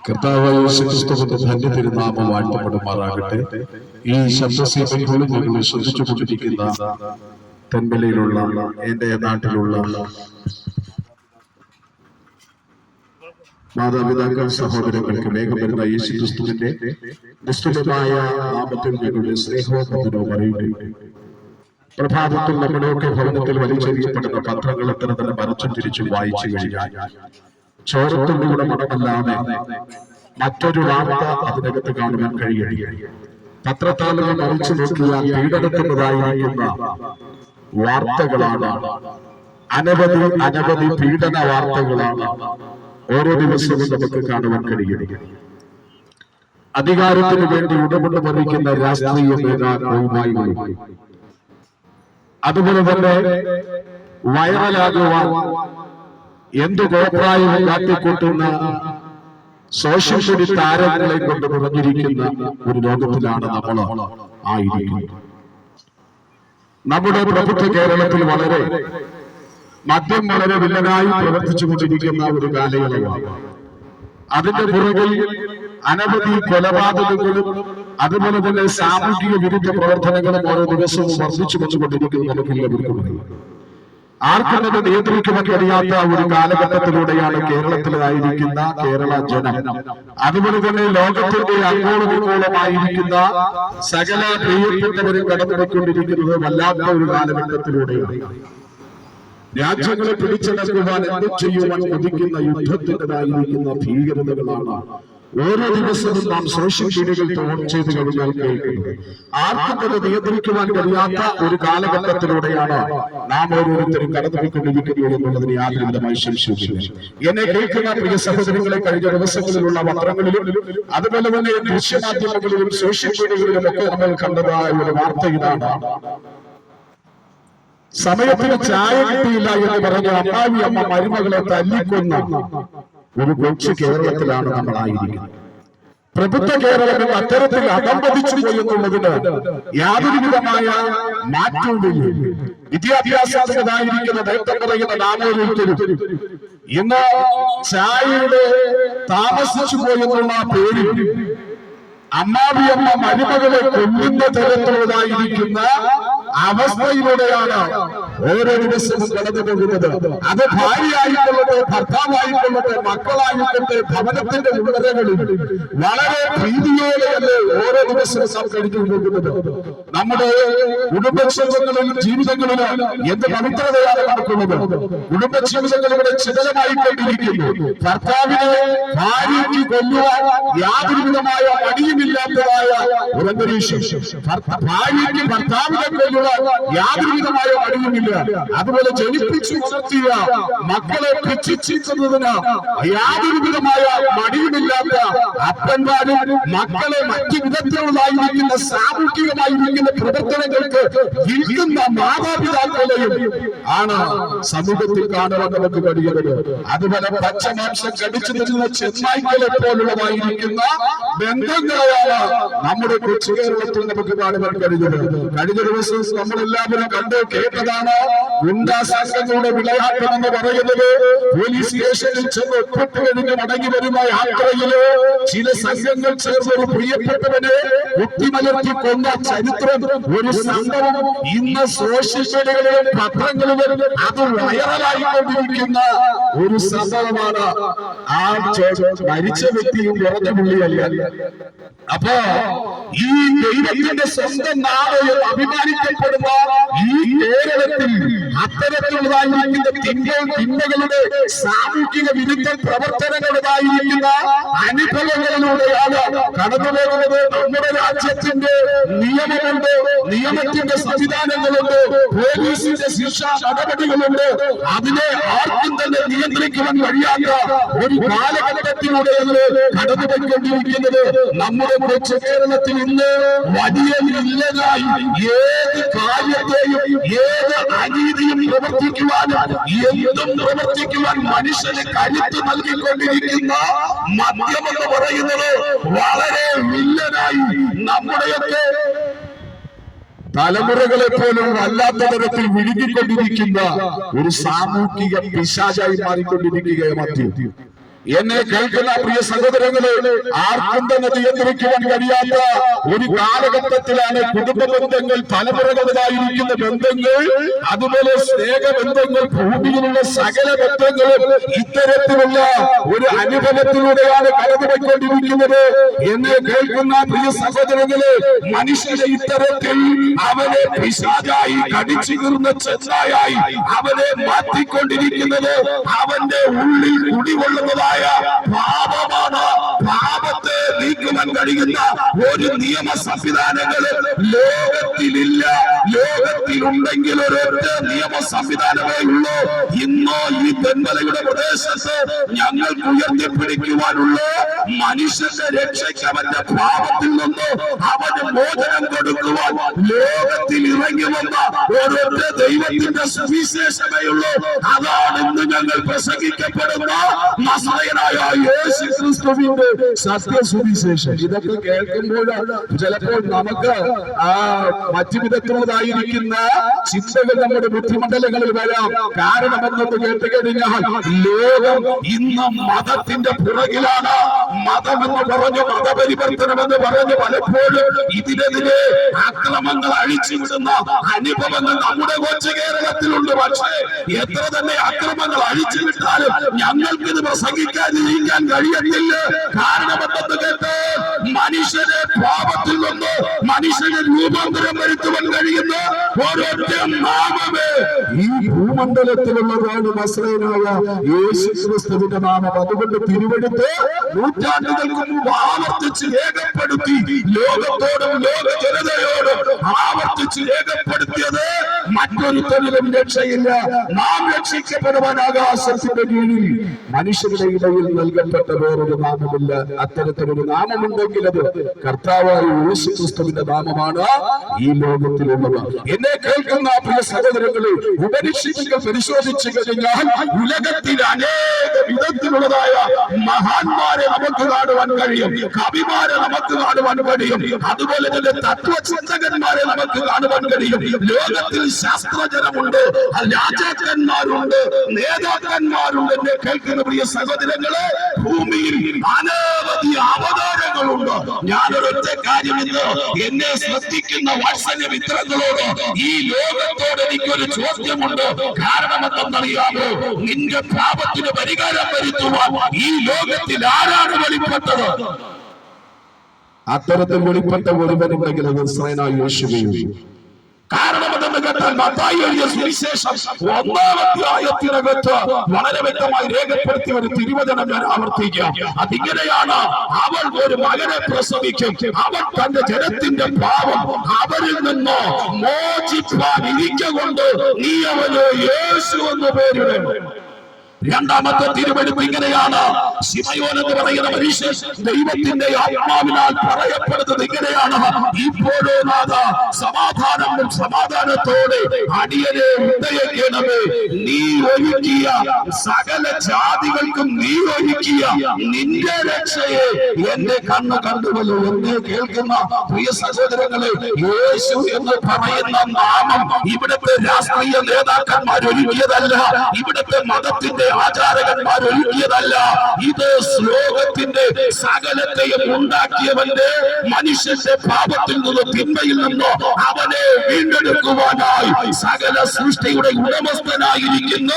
കർത്താവായ യേശുക്രിസ്തുവിന്റെ ധന്യ തിരുനാമം വാഴ്ത്തപ്പെടുമാറാകട്ടെ. ഈ ശബ്ദസീമയ്ക്കുള്ളിൽ ഞങ്ങൾ ശ്രദ്ധിച്ചുകൊണ്ടിരിക്കുന്ന തെന്മലയിലുള്ള എന്റെ നാട്ടിലുള്ള മാതാപിതാക്കൾ, സഹോദരങ്ങൾക്ക് വേഗം വരുന്ന യേശുക്രിസ്തുവിന്റെ നിസ്തുലമായ നാമത്തിൽ ഞങ്ങളുടെ സ്നേഹോപതനവും അറിയുകയും പ്രഭാതത്തിൽ നമ്മുടെയൊക്കെ ഭവനത്തിൽ വലിച്ചെറിയപ്പെടുന്ന പത്രങ്ങൾ എത്ര തന്നെ മറിച്ചും തിരിച്ചും വായിച്ചു കഴിഞ്ഞാൽ ചോരത്തിലൂടെ മണമല്ലാതെ മറ്റൊരു വാർത്ത അതിനകത്ത് കാണുവാൻ കഴിയുകയില്ല. പത്രത്താളുകൾ മറിച്ചു നോക്കിയാൽ പീഡനത്തിൻ്റെതായിരിക്കുന്ന വാർത്തകളാണ്, അനവധി പീഡന വാർത്തകളാണ് ഓരോ ദിവസവും നമുക്ക് കാണുവാൻ കഴിയുക. അധികാരത്തിന് വേണ്ടി ഉടപെട്ട് മറിക്കുന്ന രാഷ്ട്രീയ നേതാക്കളുമായി, അതുപോലെ തന്നെ വൈറലാകുവാൻ എന്ത് കോപ്രായവും കാട്ടിക്കൂട്ടുന്ന സോഷ്യൽ മീഡിയ താരങ്ങളെ കൊണ്ട് നിറഞ്ഞിരിക്കുന്ന ഒരു ലോകത്തിലാണ് നമ്മൾ ആയിരിക്കുന്നത്. നമ്മുടെ പ്രബുദ്ധ കേരളത്തിൽ മദ്യം വളരെ വില്ലനായി പ്രവർത്തിച്ചു കൊണ്ടിരിക്കുന്ന ഒരു കാലയളവാണ്. അതിന്റെ പുറകിൽ അനവധി കൊലപാതകങ്ങളും അതുപോലെ തന്നെ സാമൂഹിക വിരുദ്ധ പ്രവർത്തനങ്ങളും ഓരോ ദിവസവും വർദ്ധിച്ചു വന്നുകൊണ്ടിരിക്കുന്നത് നമുക്കെല്ലാവർക്കും ആർക്കും അത് നിയന്ത്രിക്കുവാൻ കഴിയാത്ത ഒരു കാലഘട്ടത്തിലൂടെയാണ് കേരളത്തിലായിരിക്കുന്ന കേരള ജനം, അതുപോലെ തന്നെ ലോകത്തിന്റെ അങ്ങോളം ഇങ്ങോളമായിരിക്കുന്ന സകല പ്രിയപ്പെട്ടവരും കടന്നുപോയിക്കൊണ്ടിരിക്കുന്നത് വല്ലാത്ത ഒരു കാലഘട്ടത്തിലൂടെയാണ്. രാജ്യങ്ങളെ പിടിച്ചടക്കുവാൻ എന്തും ചെയ്യുവാൻ കൊതിക്കുന്ന യുദ്ധത്തിൻ്റെതായിരിക്കുന്ന ഭീകരതകളാണ് ഓരോ ദിവസവും നാം സോഷ്യൽ മീഡിയകൾ ഓൺ ചെയ്ത് കഴിഞ്ഞാൽ കേൾക്കുന്നത്. ആർക്കും അത് നിയന്ത്രിക്കുവാൻ കഴിയാത്ത ഒരു കാലഘട്ടത്തിലൂടെയാണ് നാം ഓരോരുത്തരും കടന്നുപോയിക്കൊണ്ടിരിക്കുന്നത് എന്നുള്ളതിന് യാതൊരു വിധമായി സംശയമില്ല. എന്നെ കേൾക്കുന്ന പ്രിയ സഹോദരങ്ങളെ, കഴിഞ്ഞ ദിവസങ്ങളിലുള്ള പത്രങ്ങളിലും അതുപോലെ തന്നെ ദൃശ്യമാധ്യമങ്ങളിലും സോഷ്യൽ മീഡിയകളിലും ഒക്കെ നമ്മൾ കണ്ടതായ ഒരു വാർത്ത ഇതാണ്: സമയത്തിന് ചായ കിട്ടിയില്ല എന്ന് പറഞ്ഞ അമ്മാവി അമ്മ മരുമകളെ തല്ലിക്കൊന്ന ഒരു കൊച്ചു കേരളത്തിലാണ് നമ്മളായിരിക്കുന്നത്. പ്രബുദ്ധ കേരളം അത്തരത്തിൽ അകമ്പതിച്ചു പോയി എന്നുള്ളതിന് യാതൊരു വിധമായ മാറ്റവുമില്ല. വിദ്യാഭ്യാസത്തിനായിരിക്കുന്ന നേതൃത്വം പറയുന്ന നാമോരുത്തരും ഇന്ന് ചായയുടെ താമസിച്ചു പോയെന്നുള്ള പേരിൽ അമ്മാവിയമ്മ മരുമകളെ കൊല്ലുന്ന തരത്തിലുള്ളതായിരിക്കുന്ന അവസ്ഥയിലൂടെയാണ് ഓരോ ദിവസവും കടന്നു പോകുന്നത്. അത് ഭാര്യയായിക്കൊള്ളട്ടെ, ഭർത്താവായിക്കൊള്ളട്ടെ, മക്കളായിക്കൊള്ളട്ടെ, ഭവനത്തിന്റെ ഉള്ളറകളിൽ വളരെ ഭീതിയോടെയല്ലേ ഓരോ ദിവസവും നാം കഴിഞ്ഞു പോകുന്നത്. നമ്മുടെ കുടുംബജീവിതങ്ങളിലും എന്ത് പവിത്രതയാണ് നടക്കുന്നത്. കുടുംബജീവിതങ്ങളിലൂടെ ചിതലമായിക്കൊണ്ടിരിക്കുന്നു. ഭർത്താവിനെ ഭാര്യയ്ക്ക് കൊല്ലുവാൻ യാതൊരു വിധമായ മടിയുമില്ലാത്തതായ ഒരു അന്തരീക്ഷം. ഭാര്യയ്ക്ക് ഭർത്താവിനെ കൊല്ലുവാൻ യാതൊരു വിധമായ മടിയുമില്ല. അതുപോലെ ജനിപ്പിച്ചു വളർത്തിയ മക്കളെ പിച്ചിച്ചീക്കുന്നതിന് യാതൊരു വിധമായ മടിയുമില്ലാത്ത അപ്പന്മാരും മക്കളെ മറ്റു വിധത്തിലുള്ളതായിരിക്കുന്ന സാമൂഹികമായിരിക്കുന്ന പ്രവർത്തനങ്ങൾക്ക് വിൽക്കുന്ന മാതാപിതാക്കളെയും ആണ് സമൂഹത്തിൽ കാണുവാൻ നമുക്ക് കഴിയുന്നത്. അതുപോലെ പച്ചമാംസം കടിച്ചു നിൽക്കുന്ന ചെന്നായ്ക്കളെ പോലുള്ളതായിരിക്കുന്ന ബന്ധങ്ങളെയാണ് നമ്മുടെ കൊച്ചു കേരളത്തിൽ നമുക്ക് കാണുവാൻ കഴിയുന്നത്. കഴിഞ്ഞ ദിവസം നമ്മളെല്ലാവരും കണ്ട് കേട്ടതാണ് ഗുണ്ടാ സംഘങ്ങളുടെ വിളയാട്ടം എന്ന് പറയുന്നത്. പോലീസ് സ്റ്റേഷനിൽ ചെന്ന് ഒപ്പിട്ട് കഴിഞ്ഞ് മടങ്ങി വരുന്ന യാത്രയില് ചില സംഘങ്ങൾ ചേർന്ന് ഒരു പ്രിയപ്പെട്ടവനെ കുത്തിമലർത്തി കൊന്ന ചരിത്രം, ഒരു സംഭവം ഇന്ന് സോഷ്യൽ മീഡിയകളിലും പത്രങ്ങളിലും അത് വൈറലായിക്കൊണ്ടിരിക്കുന്ന ഒരു സംഭവമാണ്. ആ മരിച്ച വ്യക്തിയും കുറഞ്ഞ പുള്ളിയല്ല. അപ്പോ ഈ ദൈവത്തിന്റെ സ്വന്തം നാട് അഭിമാനിക്കപ്പെടുന്ന ഈ കേരളത്തിൽ അത്തരത്തിലുള്ളതായിരിക്കുന്ന തിന്മകളുടെ സാമൂഹിക വിരുദ്ധ പ്രവർത്തനങ്ങളുടേതായിരിക്കുന്ന അനുഭവങ്ങളിലൂടെയാണ് കടന്നുപോകുന്നത്. നമ്മുടെ രാജ്യത്തിന്റെ നിയമമുണ്ട്, നിയമത്തിന്റെ സംവിധാനങ്ങളുണ്ട്, പോലീസിന്റെ ശിക്ഷാ നടപടികളുണ്ട്. അതിനെ ആർക്കും തന്നെ നിയന്ത്രിക്കുവാൻ കഴിയാത്ത ഒരു കാലഘട്ടത്തിലൂടെയാണ് കടന്നുപോയിക്കൊണ്ടിരിക്കുന്നത്. നമ്മുടെ കൊച്ചു കേരളത്തിൽ ഇന്ന് വലിയ വില്ലനായി ഏത് കാര്യത്തെയും ഏത് അനീതിയും പ്രവർത്തിക്കുവാനും എന്തും പ്രവർത്തിക്കുവാൻ മനുഷ്യന് കരുത്ത് നൽകിക്കൊണ്ടിരിക്കുന്ന മദ്യമെന്ന് പറയുന്നത് വളരെ വില്ലനായി നമ്മുടെയൊക്കെ തലമുറകളെ പോലും വല്ലാത്ത തരത്തിൽ വിഴുങ്ങിക്കൊണ്ടിരിക്കുന്ന ഒരു സാമൂഹിക പിശാചായി മാറിക്കൊണ്ടിരിക്കുകയാണ് മദ്യം. എന്നെ കേൾക്കുന്ന പ്രിയ സഹോദരങ്ങളെ, ആർക്കും തന്നെ നിയന്ത്രിക്കുവാൻ കഴിയാത്ത ഒരു കാലഘട്ടത്തിലാണ് കുടുംബ ബന്ധങ്ങൾ, തലമുറകളായിരിക്കുന്ന ബന്ധങ്ങൾ, അതുപോലെ സ്നേഹബന്ധങ്ങൾ, ഭൂമിയിലുള്ള സകല ബന്ധങ്ങളും ഇത്തരത്തിലുള്ള ഒരു അനുഭവത്തിലൂടെയാണ് കടന്നുപോയിക്കൊണ്ടിരിക്കുന്നത്. എന്നെ കേൾക്കുന്ന പ്രിയ സഹോദരങ്ങളെ, മനുഷ്യനെ ഇത്തരത്തിൽ അവനെ പിശാചായി കടിച്ചു കീറുന്ന ചെന്നായി അവനെ മാറ്റിക്കൊണ്ടിരിക്കുന്നത് അവന്റെ ഉള്ളിൽ കുടികൊള്ളുന്നതായ പാപമാണ്. പാപത്തെ നീക്കുവാൻ കഴിയുന്ന ഒരു നിയമ സംവിധാനങ്ങളും ലോകത്തിലില്ല. ലോകത്തിലുണ്ടെങ്കിൽ ഒരൊറ്റ നിയമ സംവിധാനമേ ഉള്ളൂ. ഇന്നോ ഈ തെന്മലയുടെ പ്രദേശത്ത് ഞങ്ങൾക്ക് ഉയർത്തിപ്പിടിക്കുവാനുള്ള മനുഷ്യന്റെ രക്ഷയ്ക്ക് അവന്റെ പാപത്തിൽ നിന്ന് അവന് മോചനം കൊടുക്കുവാൻ ലോകത്തിൽ ഇറങ്ങി വന്ന ഒരൊറ്റ ദൈവത്തിന്റെ സുവിശേഷമേ ഉള്ളൂ. അതാണ് ഇന്ന് ഞങ്ങൾ പ്രസംഗിക്കപ്പെടുന്ന നസറയനായ യേശു ക്രിസ്തുവിന്റെ സത്യസുവിശേഷം. ഇതൊക്കെ കേൾക്കുമ്പോൾ ചിലപ്പോൾ നമുക്ക് മറ്റു വിധത്തിലുള്ളതായിരിക്കുന്ന ചിന്തകൾ നമ്മുടെ ബുദ്ധിമണ്ഡലങ്ങളിൽ വരാം. കാരണം എന്തെന്ന് കേട്ട് കഴിഞ്ഞാൽ ലോകം ഇന്ന് മതത്തിന്റെ പുറകിലാണ്. മതമെന്ന് പറഞ്ഞു, മതപരിവർത്തനമെന്ന് പറഞ്ഞു പലപ്പോഴും ഇതിനെതിരെ അക്രമങ്ങൾ അഴിച്ചുവിടുന്ന അനുഭവങ്ങൾ നമ്മുടെ കൊച്ചു കേരളത്തിലുണ്ട്. പക്ഷേ എത്ര തന്നെ അക്രമങ്ങൾ അഴിച്ചുവിട്ടാലും ഞങ്ങൾക്കിത് പ്രസംഗിക്കാതിരിക്കാൻ കഴിയത്തില്ല. കാരണം എന്തെന്ന് കേട്ട് മനുഷ്യനെ പാപത്തിൽ നിന്ന് മനുഷ്യനെ രൂപാന്തരം വരുത്തുവാൻ കഴിയുന്ന ഒരൊറ്റ നാമമേ ഈ ഭൂമണ്ഡലത്തിലുള്ളതാണ് നസറയനായ യേശു ക്രിസ്തുവിന്റെ നാമം. അതുകൊണ്ട് തിരുവെടുത്ത് നൂറ്റാണ്ടുകൾക്ക് മുമ്പ് ആവർത്തിച്ച് രേഖപ്പെടുത്തി ലോകത്തോടും ലോക ജനതയോടും ആവർത്തിച്ച് രേഖപ്പെടുത്തിയത് മറ്റൊരുത്തരിലും രക്ഷയില്ല. നാം രക്ഷിക്കപ്പെടുവാൻ ആകാശത്തിന്റെ കീഴിൽ മനുഷ്യരുടെ ഇടയിൽ നൽകപ്പെട്ട വേറൊരു നാമമില്ല. അത്തരത്തിലൊരു നാമമുണ്ടെങ്കിൽ അത് കർത്താവായ യേശു ക്രിസ്തുവിന്റെ നാമമാണ് ഈ ലോകത്തിലുള്ളത്. എന്നെ കേൾക്കുന്ന പ്രിയ സഹോദരങ്ങളെ, ഉപനിഷത്തുകൾ പരിശോധിച്ചു കഴിഞ്ഞാൽ ഉലകത്തിൽ അനേക വിധത്തിലുള്ളതായ മഹാന്മാരെ നമുക്ക് കാണുവാൻ കഴിയും, കവിമാരെ നമുക്ക് കാണുവാൻ കഴിയും, അതുപോലെ തന്നെ തത്വചിന്തകന്മാരെ നമുക്ക് കാണുവാൻ കഴിയും. ലോകത്തിൽ ശാസ്ത്രജ്ഞരുണ്ട്, രാജാക്കന്മാരുണ്ട്, നേതാക്കന്മാരുണ്ട്. എന്നെ കേൾക്കുന്ന പ്രിയ സഹോദരങ്ങളെ, ഭൂമിയിൽ അനവധി അവതാരങ്ങളുണ്ട്. ഞാനൊരൊറ്റ കാര്യം ഇന്ന് എന്നെ ശ്രദ്ധിക്കുന്ന വാത്സല്യ മിത്രങ്ങളോട്, ഈ ലോകത്തോട് എനിക്കൊരു ചോദ്യമുണ്ട്. കാരണം എന്തെന്നറിയാമോ? നിന്റെ പാപത്തിന് പരിഹാരം വരുത്തുവാൻ ഈ ലോകത്തിൽ ആരാണ് വെളിപ്പെട്ടത്? അത്തരത്തിൽ വെളിപ്പെട്ട ഒരുവനുണ്ടെങ്കിൽ അത് നസറയനായ യേശുവേ. കാരണം എന്തെന്ന് കേട്ടാൽ മത്തായി എഴുതിയ സുവിശേഷം 1-ാം അധ്യായത്തിനകത്ത് വളരെ വ്യക്തമായി രേഖപ്പെടുത്തിയ ഒരു തിരുവചനം ഞാൻ ആവർത്തിക്കാം. അതിങ്ങനെയാണ്: അവൾ ഒരു മകനെ പ്രസവിക്കും, അവൻ തന്റെ ജനത്തിന്റെ പാപം അവരിൽ നിന്ന് മോചിപ്പാൻ ഇരിക്കൊണ്ട് നീ അവന് യേശു എന്ന് പേരിടും. രണ്ടാമത്തെ തിരുവെടുപ്പ് ഇങ്ങനെയാണ്: ശിമയോൻ എന്ന് പറയുന്ന മനുഷ്യൻ ദൈവത്തിന്റെ ആത്മാവിനാൽ പറയപ്പെടുന്നത് ഇങ്ങനെയാണ്: ഇപ്പോഴോ നാഥ, സമാധാനം സമാധാനത്തോടെ അടിയനെ ഉദയിക്കണമേ. നീ ഒരുക്കിയ സകല ജാതികൾക്കും നീ ഒരുക്കിയ നിന്റെ രക്ഷയെ എന്റെ കണ്ണ് കണ്ടുവല്ലോ. എന്നെ കേൾക്കുന്ന പ്രിയ സഹോദരങ്ങളെ, യേശു എന്ന് പറയുന്ന നാമം ഇവിടുത്തെ രാഷ്ട്രീയ നേതാക്കന്മാർ ഒരുക്കിയതല്ല, ഇവിടുത്തെ മതത്തിന്റെ ആചാരകന്മാർ ഒരുക്കിയതല്ല. ഇത് ശ്ലോകത്തിന്റെ സകലത്തെയും ഉണ്ടാക്കിയവന്റെ മനുഷ്യന്റെ പാപത്തിൽ നിന്ന്, തിന്മയിൽ നിന്ന് അവനെ വീണ്ടെടുക്കുവാനായി സകല സൃഷ്ടിയുടെ ഉടമസ്ഥനായിരിക്കുന്ന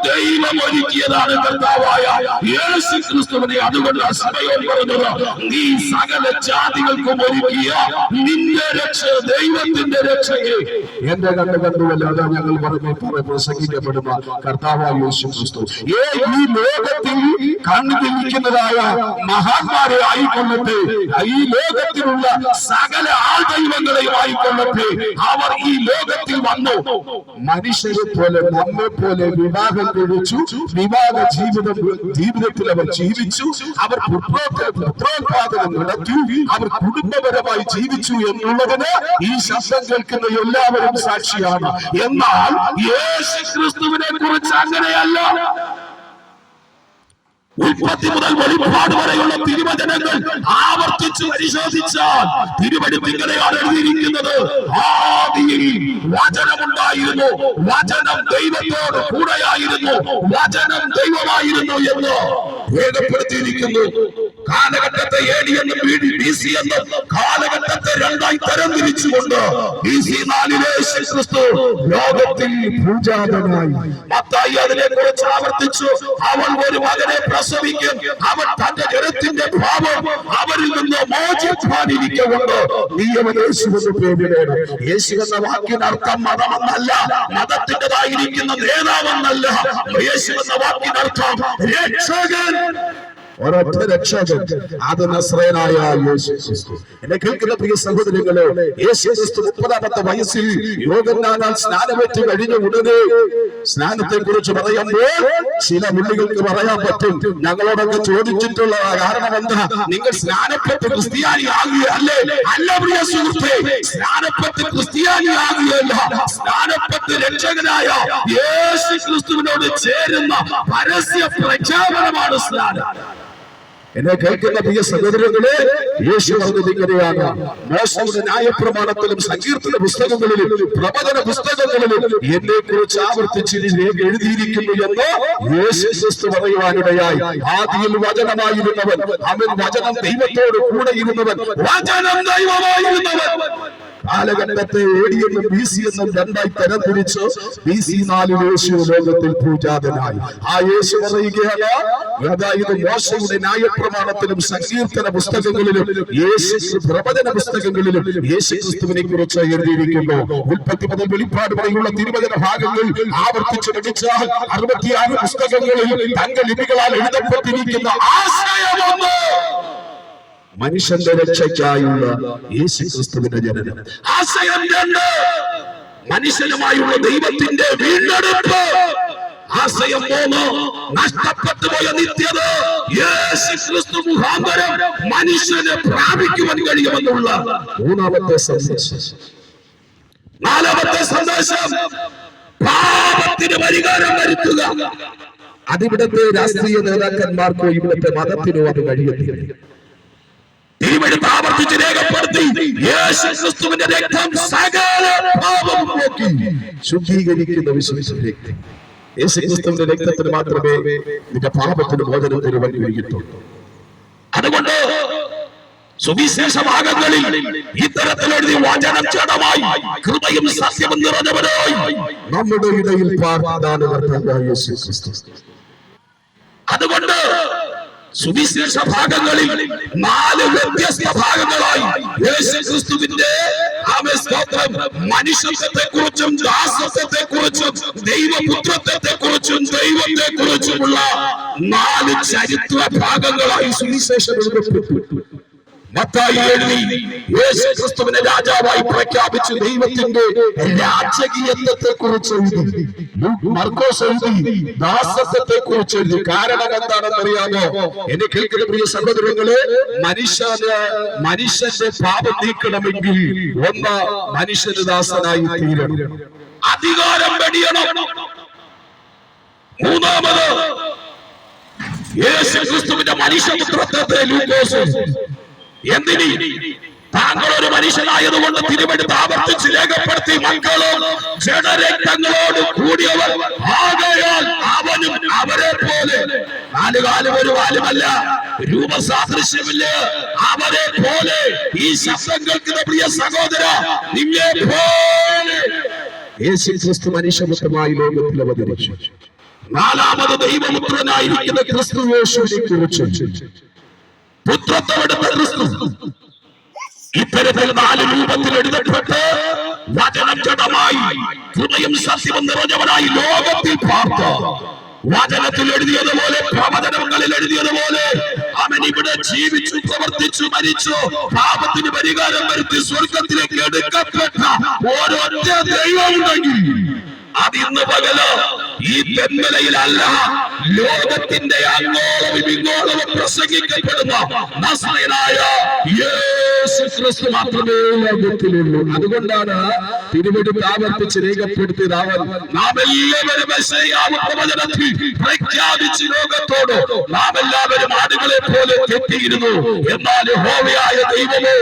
ദൈവം ഒരുക്കിയതാണ് കർത്താവായ യേശു ക്രിസ്തുവിനെ. അതുകൊണ്ട് ശിമയോൻ പറഞ്ഞത്, നീ സകല ജാതികൾക്കും ഒരുക്കിയ നിന്റെ രക്ഷ, ദൈവത്തിന്റെ രക്ഷയെ എന്റെ കണ്ണ് കണ്ടുവല്ലോ. അതാ ഞങ്ങൾ പ്രസംഗിക്കപ്പെടുന്ന കർത്താവായ യേശു ക്രിസ്തു. ഈ ലോകത്തിൽ കണ്ടുപിടിക്കുന്നതായ മഹാന്മാരെ ആയിക്കൊള്ളട്ടെ, ഈ ലോകത്തിലുള്ള സകല ആൾദൈവങ്ങളെയും ആയിക്കൊള്ളട്ടെ, അവർ ഈ ലോകത്തിൽ വന്നു മനുഷ്യരെ പോലെ നമ്മെ പോലെ വിവാഹം കഴിച്ചു, വിവാഹ ജീവിതത്തിൽ അവർ ജീവിച്ചു, അവർ പുത്രോത്പാദനം നടത്തി, അവർ കുടുംബപരമായി ജീവിച്ചു എന്നുള്ളതിന് ഈ ശബ്ദം കേൾക്കുന്ന എല്ലാവരും സാക്ഷിയാണ്. എന്നാൽ യേശു ക്രിസ്തുവിനെ കുറിച്ച് അങ്ങനെയല്ല. ഉൽപ്പത്തി മുതൽ വെളിപ്പാട് വരെയുള്ള തിരുവചനങ്ങൾ ആവർത്തിച്ച് പരിശോധിച്ചാൽ തിരുവചനത്തിലാണ് എഴുതിയിരിക്കുന്നത്, ആദിയിൽ വചനമുണ്ടായിരുന്നു, വചനം ദൈവത്തോട് കൂടെയായിരുന്നു, വചനം ദൈവമായിരുന്നു എന്ന് രേഖപ്പെടുത്തിയിരിക്കുന്നു. കാലഘട്ടത്തെ AD എന്നും BC എന്നും കാലഘട്ടത്തെ രണ്ടായി തരംതിരിച്ചുകൊണ്ട് BC 4 യേശുക്രിസ്തു ലോകത്തിൽ പൂജാതനായി. മത്തായി അതിനെക്കുറിച്ച് ആവർത്തിച്ചു, അവൻ ഒരു മകനെ പ്രസവിക്കും, അവൻ തന്റെ ജനത്തിന്റെ പാപം അവരിൽ നിന്ന് മോചിപ്പാനിരിക്കൊണ്ട് നീ അവൻ യേശു എന്ന് പേരിടേണം. യേശു എന്ന വാക്കിനർത്ഥം മതമെന്നല്ല, മതത്തിൻ്റെതായിരിക്കുന്ന നേതാവെന്നല്ല. യേശു എന്ന വാക്കിനർത്ഥം രക്ഷകൻ, ഒരൊറ്റ രക്ഷകൻ, അത് നസ്രയനായ യേശു ക്രിസ്തു. എന്നെ കേൾക്കുന്ന പ്രിയ സഹോദരങ്ങളെ, യേശു ക്രിസ്തു 30-ാമത്തെ വയസ്സിൽ യോഹന്നാനാൽ സ്നാനമേറ്റ് കഴിഞ്ഞ ഉടനെ സ്നാനത്തെ കുറിച്ച് പറയുമ്പോൾ ചില മുള്ളികൾക്ക് പറയാൻ പറ്റും, ഞങ്ങളോടൊക്കെ ചോദിച്ചിട്ടുള്ള കാരണം എന്താ, നിങ്ങൾ സ്നാനപ്പെട്ട് ക്രിസ്ത്യാനി ആകുകയല്ലേ? അല്ല പ്രിയ സുഹൃത്തേ, സ്നാനപ്പെട്ട് ക്രിസ്ത്യാനി ആകുകയല്ല, സ്നാനപ്പെട്ട് രക്ഷകനായ യേശു ക്രിസ്തുവിനോട് ചേരുന്ന പരസ്യ പ്രഖ്യാപനമാണ് സ്നാനം. എന്നെ കേൾക്കുന്ന പ്രിയ സഹോദരങ്ങളെ, യേശു പറഞ്ഞത് ഇങ്ങനെയാണ്, മോശയുടെ ന്യായപ്രമാണത്തിലും സങ്കീർത്തന പുസ്തകങ്ങളിലും പ്രവചന പുസ്തകങ്ങളിലും എന്നെ കുറിച്ച് ആവർത്തിച്ച് എഴുതിയിരിക്കുന്നു എന്ന് യേശു ക്രിസ്തു പറയുവാനിടയായി. ആദിയിൽ വചനമായിരുന്നവൻ, അവൻ വചനം ദൈവത്തോട് കൂടെ ഇരുന്നവൻ, വചനം ദൈവമായിരുന്നവൻ. കാലഘട്ടത്തെ AD എന്നും BC എന്നും രണ്ടായി തരംതിരിച്ച് BC 4 യേശു ലോകത്തിൽ പൂജാതനായി. ആ യേശു പറയുകയാണ്, അതായത് മോശയുടെ ന്യായപ്രമാണത്തിലും സങ്കീർത്തന പുസ്തകങ്ങളിലും പ്രവചന പുസ്തകങ്ങളിലും യേശു ക്രിസ്തുവിനെ കുറിച്ച് എഴുതിയിരിക്കുന്നു. ഉൽപ്പത്തി മുതൽ വെളിപ്പാട് വരെയുള്ള തിരുവചന ഭാഗങ്ങൾ ആവർത്തിച്ച് പഠിച്ചാൽ 66 പുസ്തകങ്ങളിൽ തന്റെ ലിപികളാൽ എഴുതപ്പെട്ടിരിക്കുന്ന ആശയമൊന്ന്, മനുഷ്യന്റെ രക്ഷയ്ക്കായുള്ള യേശു ക്രിസ്തുവിന്റെ ജനനം. ആശയം 2, മനുഷ്യനുമായുള്ള ദൈവത്തിന്റെ വീണ്ടെടുപ്പ്. ആശയം 3, നഷ്ടപ്പെട്ടു പോയ നിത്യത യേശു ക്രിസ്തു മുഖാന്തരം മനുഷ്യന് പ്രാപിക്കുവാൻ കഴിയുമെന്നുള്ള 3-ാമത്തെ സന്ദേശം. 4-ാമത്തെ സന്ദേശം, പാപത്തിന് പരിഹാരം വരുത്തുക. അതിവിടത്തെ രാഷ്ട്രീയ നേതാക്കന്മാർക്കോ ഇവിടുത്തെ മതത്തിനോ അത് കഴിയത്തില്ല. തിരുവെഴുത്ത് ആവർത്തിച്ച് രേഖപ്പെടുത്തി, യേശു ക്രിസ്തുവിന്റെ രക്തം സകല പാപവും പോക്കി ശുദ്ധീകരിക്കുന്ന വിശുദ്ധ രക്തം. യേശു ക്രിസ്തുവിന്റെ രക്തത്തിന് മാത്രമേ നിന്റെ പാപത്തിന് മോചനം തരുവാൻ കഴിയത്തുള്ളൂ. അതുകൊണ്ട് സുവിശേഷ ഭാഗങ്ങളിൽ ഇത്തരത്തിലെഴുതി വചനം ജഡമായി കൃപയും സത്യവും നിറഞ്ഞവനായി നമ്മുടെ ഇടയിൽ പാർത്താൻ യേശു ക്രിസ്തു. അതുകൊണ്ട് സുവിശേഷ ഭാഗങ്ങളിൽ 4 വ്യത്യസ്ത ഭാഗങ്ങളായി യേശു ക്രിസ്തുവിന്റെ മനുഷ്യത്വത്തെ കുറിച്ചും ദാസത്വത്തെ കുറിച്ചും ദൈവപുത്രത്വത്തെ കുറിച്ചും ദൈവത്തെ കുറിച്ചുമുള്ള 4 ചരിത്ര ഭാഗങ്ങളായി സുവിശേഷം എഴുതപ്പെട്ടു. മത്തായി എഴുതി യേശു ക്രിസ്തുവിനെ രാജാവായി പ്രഖ്യാപിച്ചു ദൈവത്തിന്റെ രാജകീയത്വത്തെ കുറിച്ച് എഴുതി. മർക്കോസ് എഴുതി ദാസത്വത്തെ കുറിച്ച് എഴുതി. കാരണം എന്താണെന്ന് അറിയാമോ? എന്നെ കേൾക്കുന്ന പ്രിയ സഹോദരങ്ങളെ, മനുഷ്യന്റെ പാപം നീക്കണമെങ്കിൽ ഒന്ന്, മനുഷ്യന് ദാസനായി തീരണം, അധികാരം വെടിയണം. 3-ാമത്, യേശു ക്രിസ്തുവിന്റെ മനുഷ്യപുത്രത്വത്തെ ലൂക്കോസ് എന്തിനി? താങ്കൾ ഒരു മനുഷ്യനായതുകൊണ്ട് തിരുവെടുത്ത് ആവർത്തിച്ച് രേഖപ്പെടുത്തി, മക്കളും ജഡരക്തങ്ങളോട് കൂടിയവർ ആകയാൽ അവനും അവരെ പോലെ, 4 കാലും 1 കാലുമല്ല, രൂപസാദൃശ്യമില്ല, അവരെ പോലെ. ഈ ശബ്ദം കേൾക്കുന്ന പ്രിയ സഹോദര, നിന്നെ പോലെ യേശു ക്രിസ്തു മനുഷ്യപുത്രമായി ലോകത്തിൽ അവതരിച്ചു. 4-ാമത് ദൈവപുത്രനായിരിക്കുന്ന ക്രിസ്തു യേശുവിനെ കുറിച്ച് പുത്രത്വമെടുത്ത ക്രിസ്തു ഇത്തരത്തിൽ 4 രൂപത്തിൽ എഴുതപ്പെട്ട് വചനം ജഡമായി കൃപയും സത്യവും നിറഞ്ഞവനായി ലോകത്തിൽ പാർത്ത് വചനത്തിൽ എഴുതിയതുപോലെ പ്രവചനങ്ങളിൽ എഴുതിയതുപോലെ അവൻ ഇവിടെ ജീവിച്ചു, പ്രവർത്തിച്ചു, മരിച്ചു, പാപത്തിന് പരിഹാരം വരുത്തി സ്വർഗത്തിലേക്ക് എടുക്കപ്പെട്ട ഓരൊറ്റ ദൈവമുണ്ടെങ്കിൽ അതിന്ന് പകല് ഈ തെന്മലയിലല്ല, ലോകത്തിന്റെ അങ്ങോളവും ഇങ്ങോളവും പ്രസംഗിക്കപ്പെടുന്ന നസ്രയനായ യേശു യേശു ക്രിസ്തു മാത്രമേ ലോകത്തിലുള്ളൂ. അതുകൊണ്ടാണ് തിരുവെടുത്ത് ആവർത്തിച്ച് രേഖപ്പെടുത്തിയത്. നാം എല്ലാവരും പ്രവചനത്തിൽ പ്രഖ്യാപിച്ച് ലോകത്തോട് നാം എല്ലാവരും ആടുകളെ പോലെ തെറ്റിയിരുന്നു. എന്നാൽ യഹോവയായ ദൈവമോ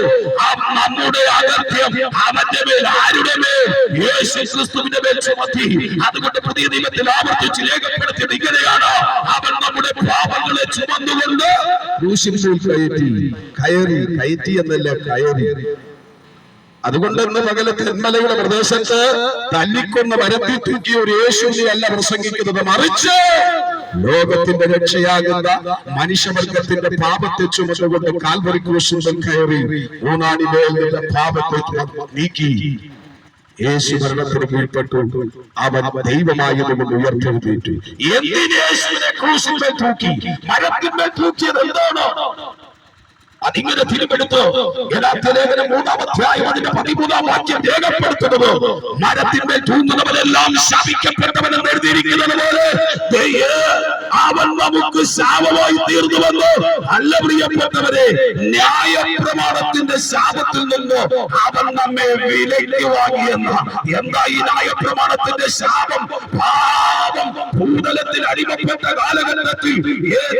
നമ്മുടെ അകത്യം അവന്റെ മേൽ, ആരുടെ മേൽ? യേശു ക്രിസ്തുവിന്റെ മേൽ ചുമത്തി. അതുകൊണ്ട് പുതിയ നിയമത്തിൽ ആവർത്തിച്ച് രേഖപ്പെടുത്തിയത് ഇങ്ങനെയാണ്: അവൻ നമ്മുടെ പാപങ്ങളെ ചുമന്നുകൊണ്ട് ക്രൂശിന്മേൽ കയറ്റി എന്നല്ല, കയറി. അതുകൊണ്ട് ഇന്ന് പകല് തെന്മലയുടെ പ്രദേശത്ത് തല്ലിക്കൊന്ന് വരത്തി തൂക്കിയ ഒരു യേശുവിനെ അല്ല പ്രസംഗിക്കുന്നത്, മറിച്ച് ലോകത്തിന്റെ രക്ഷയാകുന്ന മനുഷ്യവർഗത്തിന്റെ പാപത്തെ ചുമന്നുകൊണ്ട് കാൽവരി ക്രൂശിന്മേൽ കയറി ഊനാടിമേൽ നിന്റെ പാപത്തെ നീക്കി യേശു മരണത്തിന് കീഴ്പ്പെട്ടു. അവൻ ദൈവമായതുകൊണ്ട് ഉയർത്തെഴുന്നേറ്റു. എന്തിന് യേശുവിനെ ക്രൂശിന്മേൽ തൂക്കി? മരത്തിന്മേൽ തൂക്കിയത് എന്താണ്? അതിങ്ങനെ തിരുവെടുത്ത് ഗലാത്യലേഖനം 3-ാം അധ്യായം അതിന്റെ 13-ാം വാക്യം രേഖപ്പെടുത്തുന്നത്, മരത്തിന്മേൽ തൂങ്ങുന്നവരെല്ലാം ശാപിക്കപ്പെട്ടവനെന്ന് എഴുതിയിരിക്കുന്നത് പോലെ അവൻ നമുക്ക് ശാപമായി തീർന്നുവെന്ന് അല്ല പ്രിയപ്പെട്ടവരെ. ന്യായപ്രമാണത്തിന്റെ ശാപത്തിൽ നിന്ന് അവൻ നമ്മെ വിലയ്ക്ക് വാങ്ങിയെന്ന. എന്താ ഈ ന്യായപ്രമാണത്തിന്റെ ശാപം? പാപം ഭൂതലത്തിൽ അടിമപ്പെട്ട കാലഘട്ടത്തിൽ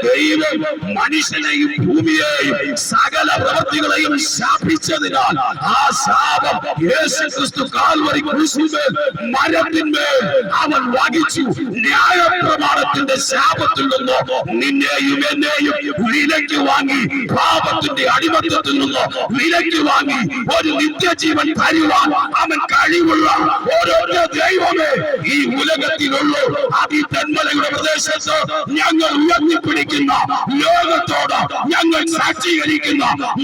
ദൈവം മനുഷ്യനെയും ഭൂമിയെയും സകല പ്രവൃത്തികളെയും ശാപിച്ചതിനാൽ ആ ശാപം യേശു ക്രിസ്തു കാൽവരി ക്രൂശിന്മേൽ മരത്തിന്മേൽ അവൻ വഹിച്ചു. ന്യായപ്രമാണത്തിന്റെ ശാപത്തിൽ നിന്ന് നിന്നെയും എന്നെയും വിലയ്ക്ക് വാങ്ങി, പാപത്തിന്റെ അടിമത്തത്തിൽ നിന്ന് വിലയ്ക്ക് വാങ്ങി ഒരു നിത്യജീവൻ തരുവാൻ അവൻ കഴിവുള്ള ഓരോരോ ദൈവമേ ഈ ഉലകത്തിലുള്ളൂ. അത് ഈ തെന്മലയുടെ പ്രദേശത്ത് ഞങ്ങൾ ഉയർത്തിപ്പിടിക്കുന്ന, ലോകത്തോട് ഞങ്ങൾ സാക്ഷീകരിക്കുന്ന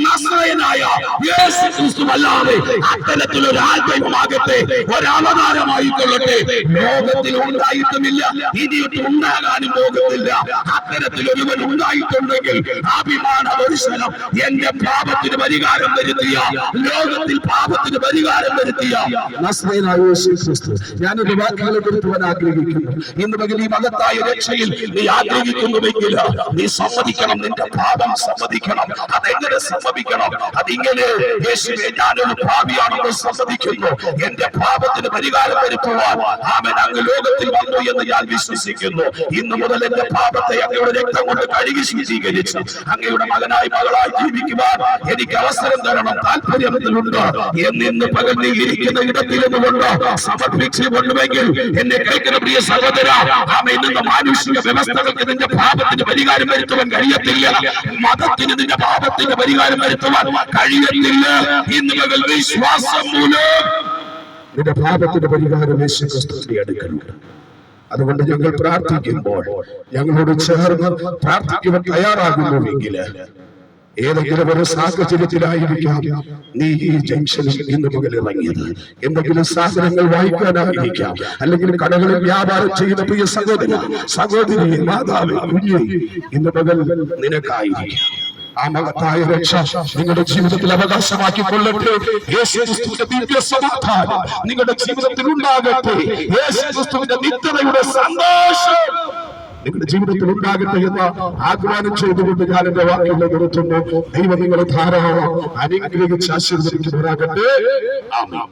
നസ്രയനായ യേശു ക്രിസ്തുവല്ലാതെ അത്തരത്തിലൊരു ആത്മീയമാകട്ടെ, ഒരവതാരമായിക്കൊള്ളട്ടെ ലോകത്തിൽ ഉണ്ടായിട്ടുമില്ല, ഇനിയിട്ട് ഉണ്ടാകാനും പോകുന്നില്ല. അത്തരത്തിലൊരുവൻ ഉണ്ടായിട്ടുണ്ടെങ്കിൽ അഭിമാന ദർശനം എന്റെ പാപത്തിന് പരിഹാരം വരുത്തിയ, ലോകത്തിൽ പാപത്തിന് പരിഹാരം വരുത്തിയ നസ്രയനായ യേശു ക്രിസ്തു. ഞാനൊരു വാക്കുകളെ കൊടുത്തുവാൻ ആഗ്രഹിക്കുന്നു. ഇന്ന് പകൽ ഈ മഹത്തായ രക്ഷയിൽ നീ ആഗ്രഹിക്കുന്നുവെങ്കിൽ നീ സമ്മതിക്കണം, നിന്റെ പാപം സമ്മതിക്കണം. അതെങ്ങനെ സമ്മതിക്കണം? അതിങ്ങനെ, യേശുവേ ഞാനൊരു പാപിയാണെന്ന് സമ്മതിക്കുന്നു, എന്റെ പാപത്തിന് പരിഹാരം വരുത്തുവാൻ അവൻ അങ്ങ് ലോകത്തിൽ വന്നു എന്ന് ഞാൻ വിശ്വസിക്കുന്നു. ഇന്ന് മുതൽ എന്റെ പാപത്തെ അങ്ങയുടെ രക്തം കൊണ്ട് കഴുകി ശുദ്ധീകരിച്ച് അങ്ങയുടെ മകനായി മകളായി ജീവിക്കുവാൻ എനിക്ക് അവസരം തരണം, താല്പര്യത്തിലുണ്ട് എന്ന് പകൽ നീ ഇരിക്കുന്ന ഇടത്തിൽ നിന്നുകൊണ്ട് സമർപ്പിച്ചു കൊണ്ടുവെങ്കിൽ എന്നെ കേൾക്കുന്ന പ്രിയ സഹോദര, ആമേൻ, ഇന്ന് മാനുഷിക വ്യവസ്ഥകൾക്ക് നിന്റെ പാപത്തിന് പരിഹാരം വരുത്തുവാൻ കഴിയത്തില്ല. മതത്തിന് നിന്റെ പാപത്തിന് പരിഹാരം വരുത്തുവാൻ കഴിയത്തില്ല. ഇന്ന് മകൾ വിശ്വാസം മൂലം നിന്റെ പാപത്തിന്റെ പരിഹാരം യേശു ക്രിസ്തുവിന്റെ അടുക്കലുണ്ട്. അതുകൊണ്ട് ഞങ്ങൾ പ്രാർത്ഥിക്കുമ്പോൾ ഞങ്ങളോട് ചേർന്ന് പ്രാർത്ഥിക്കുവാൻ തയ്യാറാകുന്നുവെങ്കിൽ ഏതെങ്കിലും ഒരു സാഹചര്യത്തിലായിരിക്കാം നീ ഈ ജംഗ്ഷനിൽ ഇന്ന് പകൽ ഇറങ്ങിയത്. എന്തെങ്കിലും സാധനങ്ങൾ വായിക്കാനായിരിക്കാം, അല്ലെങ്കിൽ കടകളിൽ വ്യാപാരം ചെയ്യുന്ന പ്രിയ സഹോദരി, മാതാവ്, കുഞ്ഞ്, ഇന്ന് പകൽ നിനക്കായിരിക്കാം. ആ മഹത്തായ രക്ഷ നിങ്ങളുടെ ജീവിതത്തിൽ അവകാശമാക്കിക്കൊള്ളട്ടെ. യേശു ക്രിസ്തുവിന്റെ ദിവ്യ സമാധാനം നിങ്ങളുടെ ജീവിതത്തിൽ ഉണ്ടാകട്ടെ. യേശു ക്രിസ്തുവിന്റെ നിത്യതയുടെ സന്തോഷം നിങ്ങളുടെ ജീവിതത്തിൽ ഉണ്ടാകട്ടെ എന്ന് ആഹ്വാനം ചെയ്തുകൊണ്ട് ഞാൻ എന്റെ വാക്കുകളെ നിർത്തുന്നു. ദൈവം നിങ്ങളെ ധാരാളം അനുഗ്രഹിച്ച് ആശീർവദിക്കുമാറാകട്ടെ. ആമേൻ.